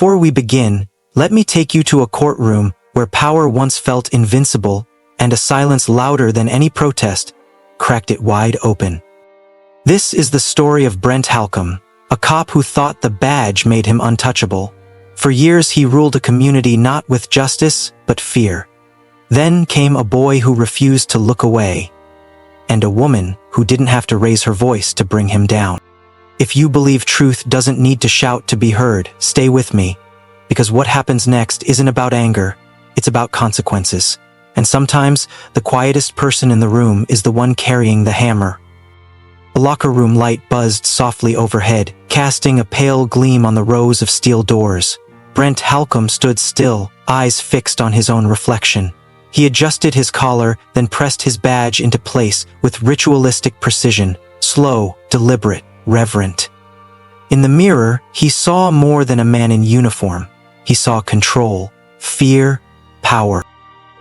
Before we begin, let me take you to a courtroom where power once felt invincible and a silence louder than any protest cracked it wide open. This is the story of Brent Halcomb, a cop who thought the badge made him untouchable. For years he ruled a community not with justice, but fear. Then came a boy who refused to look away, and a woman who didn't have to raise her voice to bring him down. If you believe truth doesn't need to shout to be heard, stay with me, because what happens next isn't about anger, it's about consequences. And sometimes, the quietest person in the room is the one carrying the hammer. A locker room light buzzed softly overhead, casting a pale gleam on the rows of steel doors. Brent Halcomb stood still, eyes fixed on his own reflection. He adjusted his collar, then pressed his badge into place with ritualistic precision, slow, deliberate, reverent. In the mirror, he saw more than a man in uniform. He saw control, fear, power.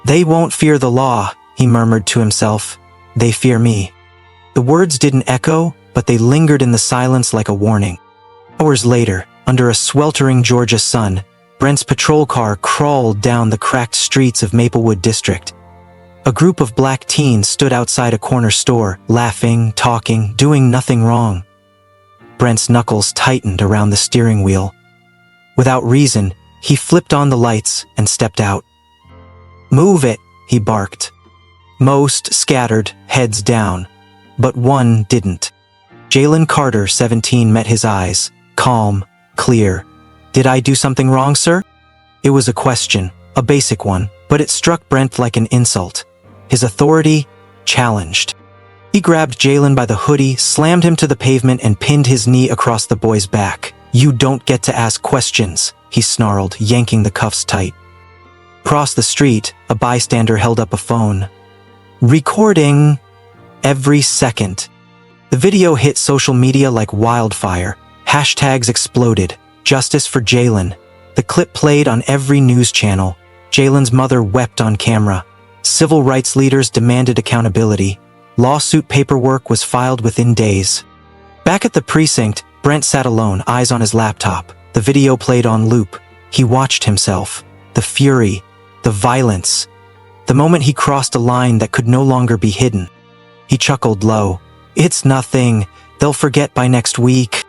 "They won't fear the law," he murmured to himself. "They fear me." The words didn't echo, but they lingered in the silence like a warning. Hours later, under a sweltering Georgia sun, Brent's patrol car crawled down the cracked streets of Maplewood District. A group of black teens stood outside a corner store, laughing, talking, doing nothing wrong. Brent's knuckles tightened around the steering wheel. Without reason, he flipped on the lights and stepped out. "Move it," he barked. Most scattered, heads down, but one didn't. Jalen Carter, 17, met his eyes, calm, clear. "Did I do something wrong, sir?" It was a question, a basic one, but it struck Brent like an insult. His authority challenged. He grabbed Jalen by the hoodie, slammed him to the pavement, and pinned his knee across the boy's back. "You don't get to ask questions," he snarled, yanking the cuffs tight. Across the street, a bystander held up a phone. "Recording." Every second. The video hit social media like wildfire. Hashtags exploded. "Justice for Jalen." The clip played on every news channel. Jalen's mother wept on camera. Civil rights leaders demanded accountability. Lawsuit paperwork was filed within days. Back at the precinct, Brent sat alone, eyes on his laptop. The video played on loop. He watched himself. The fury. The violence. The moment he crossed a line that could no longer be hidden. He chuckled low. "It's nothing. They'll forget by next week."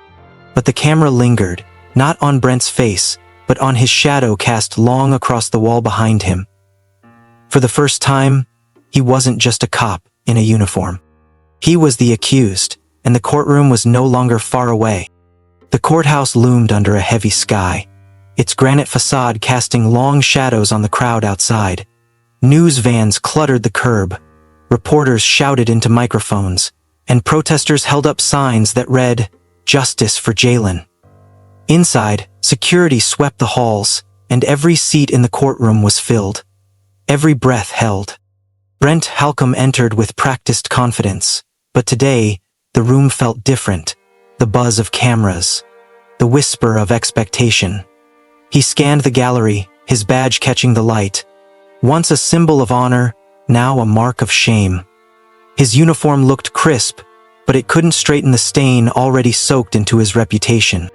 But the camera lingered, not on Brent's face, but on his shadow cast long across the wall behind him. For the first time, he wasn't just a cop in a uniform. He was the accused, and the courtroom was no longer far away. The courthouse loomed under a heavy sky, its granite facade casting long shadows on the crowd outside. News vans cluttered the curb. Reporters shouted into microphones, and protesters held up signs that read, "Justice for Jalen." Inside, security swept the halls, and every seat in the courtroom was filled. Every breath held. Brent Halcomb entered with practiced confidence, but today, the room felt different. The buzz of cameras, the whisper of expectation. He scanned the gallery, his badge catching the light. Once a symbol of honor, now a mark of shame. His uniform looked crisp, but it couldn't straighten the stain already soaked into his reputation.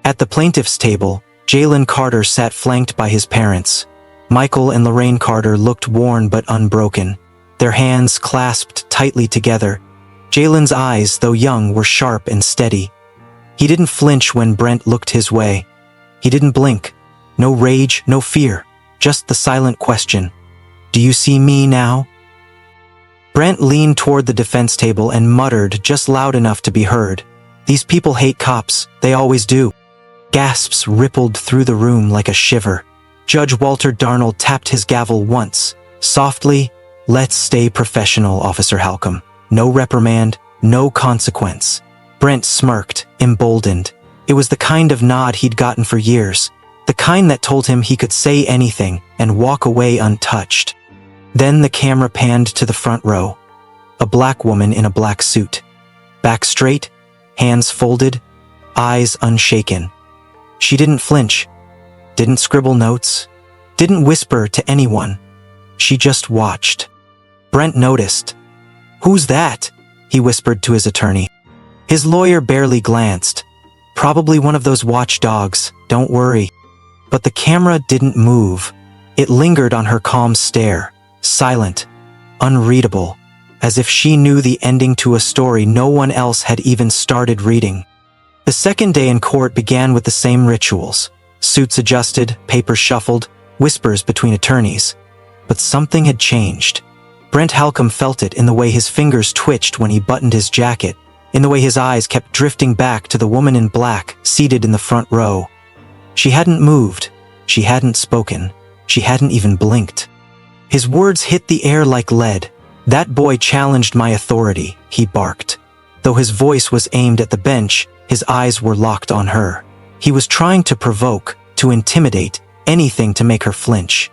At the plaintiff's table, Jalen Carter sat flanked by his parents. Michael and Lorraine Carter looked worn but unbroken, their hands clasped tightly together. Jalen's eyes, though young, were sharp and steady. He didn't flinch when Brent looked his way. He didn't blink. No rage, no fear, just the silent question. "Do you see me now?" Brent leaned toward the defense table and muttered just loud enough to be heard. "These people hate cops, they always do." Gasps rippled through the room like a shiver. Judge Walter Darnell tapped his gavel once, softly. "Let's stay professional, Officer Halcomb. No reprimand, no consequence." Brent smirked, emboldened. It was the kind of nod he'd gotten for years, the kind that told him he could say anything and walk away untouched. Then the camera panned to the front row. A black woman in a black suit. Back straight, hands folded, eyes unshaken. She didn't flinch, didn't scribble notes, didn't whisper to anyone. She just watched. Brent noticed. "Who's that?" he whispered to his attorney. His lawyer barely glanced. "Probably one of those watchdogs, don't worry." But the camera didn't move. It lingered on her calm stare, silent, unreadable, as if she knew the ending to a story no one else had even started reading. The second day in court began with the same rituals. Suits adjusted, papers shuffled, whispers between attorneys. But something had changed. Brent Halcomb felt it in the way his fingers twitched when he buttoned his jacket, in the way his eyes kept drifting back to the woman in black seated in the front row. She hadn't moved. She hadn't spoken. She hadn't even blinked. His words hit the air like lead. "That boy challenged my authority," he barked. Though his voice was aimed at the bench, his eyes were locked on her. He was trying to provoke, to intimidate, anything to make her flinch.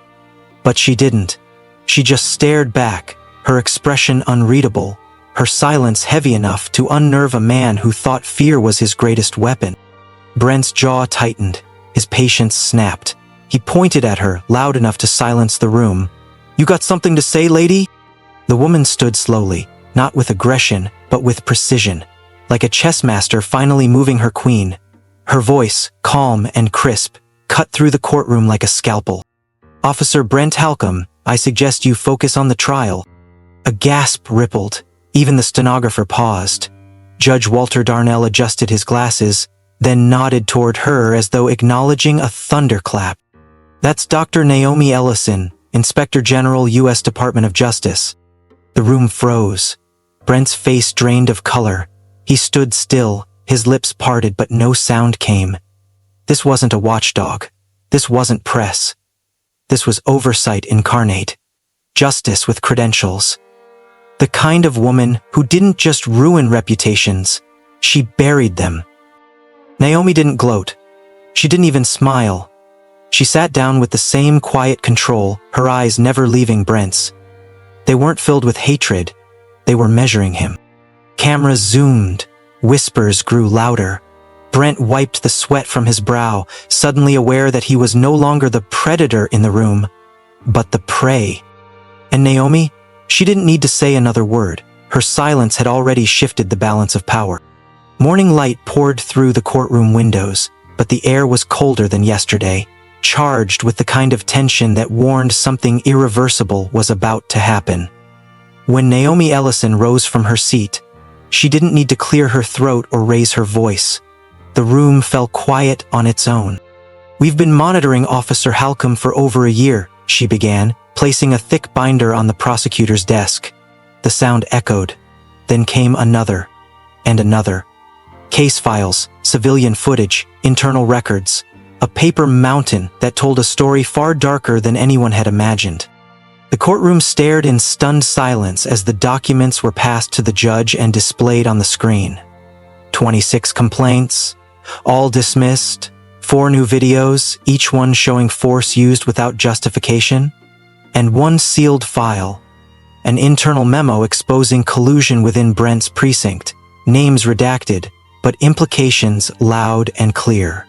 But she didn't. She just stared back, her expression unreadable, her silence heavy enough to unnerve a man who thought fear was his greatest weapon. Brent's jaw tightened. His patience snapped. He pointed at her, loud enough to silence the room. "You got something to say, lady?" The woman stood slowly, not with aggression, but with precision, like a chess master finally moving her queen. Her voice, calm and crisp, cut through the courtroom like a scalpel. "Officer Brent Halcomb, I suggest you focus on the trial." A gasp rippled. Even the stenographer paused. Judge Walter Darnell adjusted his glasses, then nodded toward her as though acknowledging a thunderclap. "That's Dr. Naomi Ellison, Inspector General, U.S. Department of Justice." The room froze. Brent's face drained of color. He stood still, his lips parted, but no sound came. This wasn't a watchdog. This wasn't press. This was oversight incarnate. Justice with credentials. The kind of woman who didn't just ruin reputations, she buried them. Naomi didn't gloat. She didn't even smile. She sat down with the same quiet control, her eyes never leaving Brent's. They weren't filled with hatred. They were measuring him. Cameras zoomed. Whispers grew louder. Brent wiped the sweat from his brow, suddenly aware that he was no longer the predator in the room, but the prey. And Naomi? She didn't need to say another word. Her silence had already shifted the balance of power. Morning light poured through the courtroom windows, but the air was colder than yesterday, charged with the kind of tension that warned something irreversible was about to happen. When Naomi Ellison rose from her seat, she didn't need to clear her throat or raise her voice. The room fell quiet on its own. "We've been monitoring Officer Halcomb for over a year," she began, placing a thick binder on the prosecutor's desk. The sound echoed. Then came another, and another. Case files, civilian footage, internal records. A paper mountain that told a story far darker than anyone had imagined. The courtroom stared in stunned silence as the documents were passed to the judge and displayed on the screen. 26 complaints, all dismissed, 4 new videos, each one showing force used without justification, and 1 sealed file, an internal memo exposing collusion within Brent's precinct, names redacted, but implications loud and clear.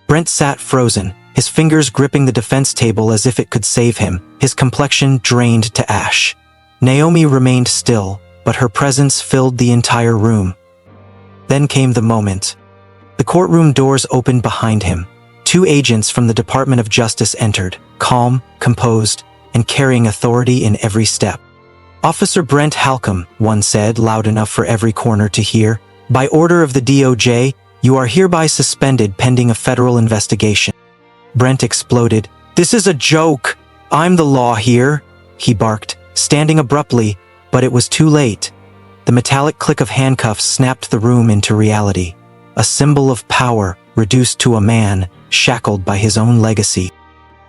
Brent sat frozen, his fingers gripping the defense table as if it could save him, his complexion drained to ash. Naomi remained still, but her presence filled the entire room. Then came the moment. The courtroom doors opened behind him. 2 agents from the Department of Justice entered, calm, composed, and carrying authority in every step. "Officer Brent Halcomb," one said, loud enough for every corner to hear, "by order of the DOJ, you are hereby suspended pending a federal investigation." Brent exploded. "This is a joke! I'm the law here!" he barked, standing abruptly, but it was too late. The metallic click of handcuffs snapped the room into reality. A symbol of power reduced to a man, shackled by his own legacy.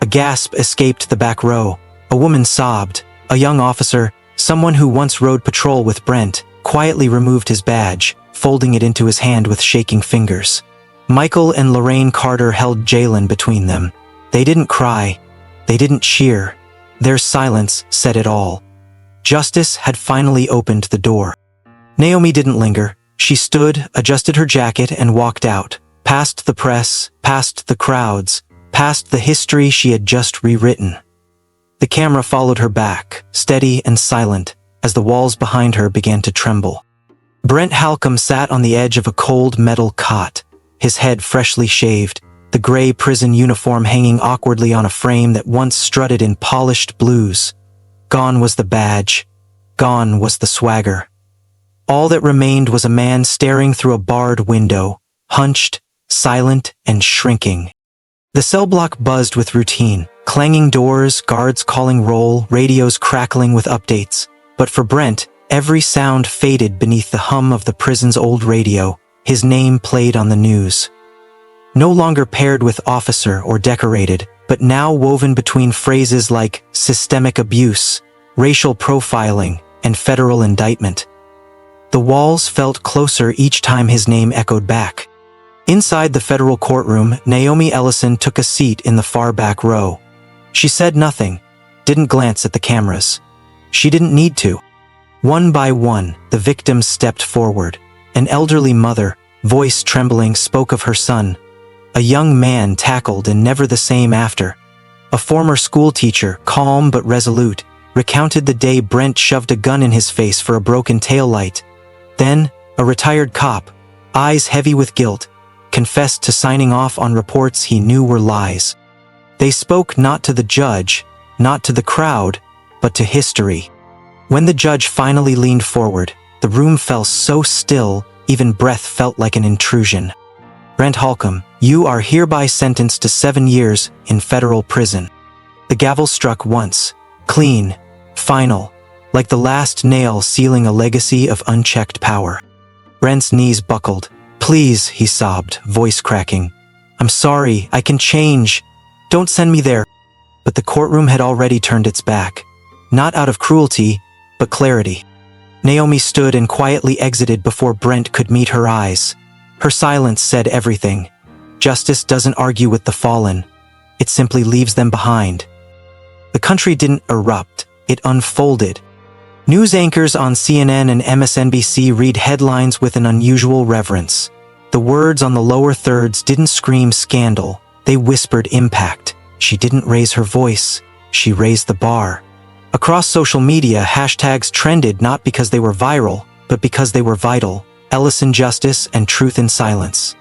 A gasp escaped the back row. A woman sobbed. A young officer, someone who once rode patrol with Brent, quietly removed his badge, folding it into his hand with shaking fingers. Michael and Lorraine Carter held Jalen between them. They didn't cry. They didn't cheer. Their silence said it all. Justice had finally opened the door. Naomi didn't linger. She stood, adjusted her jacket, and walked out, past the press, past the crowds, past the history she had just rewritten. The camera followed her back, steady and silent, as the walls behind her began to tremble. Brent Halcomb sat on the edge of a cold metal cot, his head freshly shaved, the gray prison uniform hanging awkwardly on a frame that once strutted in polished blues. Gone was the badge. Gone was the swagger. All that remained was a man staring through a barred window, hunched, silent, and shrinking. The cell block buzzed with routine, clanging doors, guards calling roll, radios crackling with updates. But for Brent, every sound faded beneath the hum of the prison's old radio. His name played on the news. No longer paired with officer or decorated, but now woven between phrases like systemic abuse, racial profiling, and federal indictment. The walls felt closer each time his name echoed back. Inside the federal courtroom, Naomi Ellison took a seat in the far back row. She said nothing, didn't glance at the cameras. She didn't need to. One by one, the victims stepped forward. An elderly mother, voice trembling, spoke of her son. A young man tackled and never the same after. A former school teacher, calm but resolute, recounted the day Brent shoved a gun in his face for a broken taillight. Then, a retired cop, eyes heavy with guilt, confessed to signing off on reports he knew were lies. They spoke not to the judge, not to the crowd, but to history. When the judge finally leaned forward, the room fell so still, even breath felt like an intrusion. Brent Holcomb, you are hereby sentenced to 7 years in federal prison. The gavel struck once, clean, final, like the last nail sealing a legacy of unchecked power. Brent's knees buckled. Please, he sobbed, voice cracking. I'm sorry, I can change. Don't send me there. But the courtroom had already turned its back. Not out of cruelty, but clarity. Naomi stood and quietly exited before Brent could meet her eyes. Her silence said everything. Justice doesn't argue with the fallen. It simply leaves them behind. The country didn't erupt. It unfolded. News anchors on CNN and MSNBC read headlines with an unusual reverence. The words on the lower thirds didn't scream scandal. They whispered impact. She didn't raise her voice. She raised the bar. Across social media, hashtags trended not because they were viral, but because they were vital. Ellison Justice and Truth in Silence.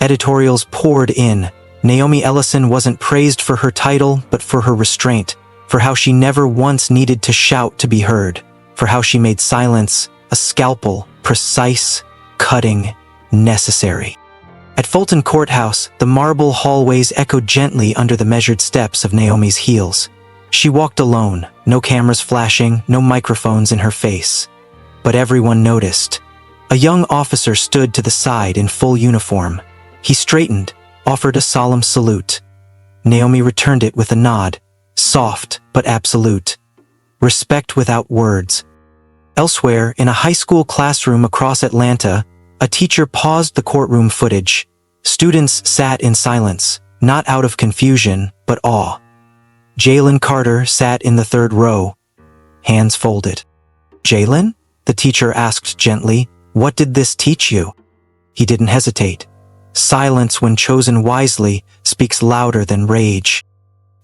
Editorials poured in. Naomi Ellison wasn't praised for her title, but for her restraint, for how she never once needed to shout to be heard, for how she made silence a scalpel, precise, cutting, necessary. At Fulton Courthouse, the marble hallways echoed gently under the measured steps of Naomi's heels. She walked alone, no cameras flashing, no microphones in her face. But everyone noticed. A young officer stood to the side in full uniform. He straightened, offered a solemn salute. Naomi returned it with a nod, soft but absolute. Respect without words. Elsewhere, in a high school classroom across Atlanta, a teacher paused the courtroom footage. Students sat in silence, not out of confusion, but awe. Jalen Carter sat in the third row, hands folded. Jalen? The teacher asked gently, what did this teach you? He didn't hesitate. Silence, when chosen wisely, speaks louder than rage.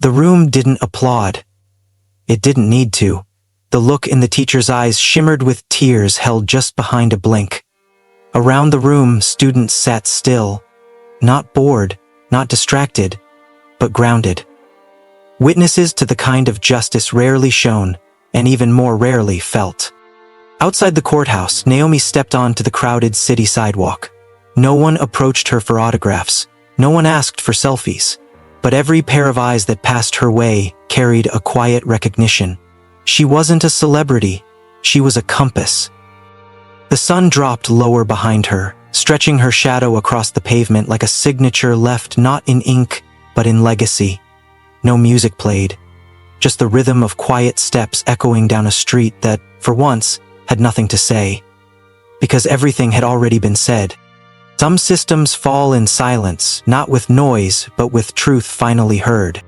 The room didn't applaud. It didn't need to. The look in the teacher's eyes shimmered with tears held just behind a blink. Around the room, students sat still, not bored, not distracted, but grounded. Witnesses to the kind of justice rarely shown, and even more rarely felt. Outside the courthouse, Naomi stepped onto the crowded city sidewalk. No one approached her for autographs. No one asked for selfies. But every pair of eyes that passed her way carried a quiet recognition. She wasn't a celebrity. She was a compass. The sun dropped lower behind her, stretching her shadow across the pavement like a signature left not in ink, but in legacy. No music played, just the rhythm of quiet steps echoing down a street that, for once, had nothing to say. Because everything had already been said. Some systems fall in silence, not with noise, but with truth finally heard.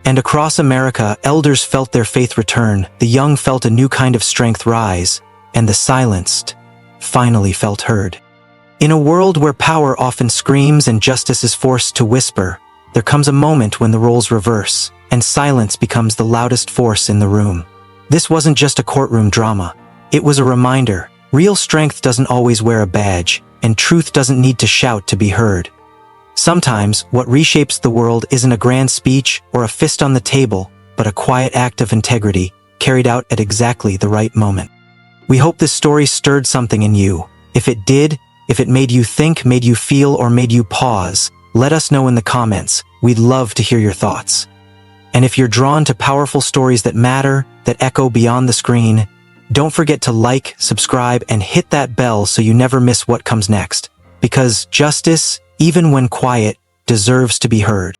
And across America, elders felt their faith return, the young felt a new kind of strength rise, and the silenced finally felt heard. In a world where power often screams and justice is forced to whisper, there comes a moment when the roles reverse, and silence becomes the loudest force in the room. This wasn't just a courtroom drama. It was a reminder. Real strength doesn't always wear a badge, and truth doesn't need to shout to be heard. Sometimes, what reshapes the world isn't a grand speech or a fist on the table, but a quiet act of integrity, carried out at exactly the right moment. We hope this story stirred something in you. If it did, if it made you think, made you feel, or made you pause, let us know in the comments. We'd love to hear your thoughts. And if you're drawn to powerful stories that matter, that echo beyond the screen, don't forget to like, subscribe, and hit that bell so you never miss what comes next. Because justice, even when quiet, deserves to be heard.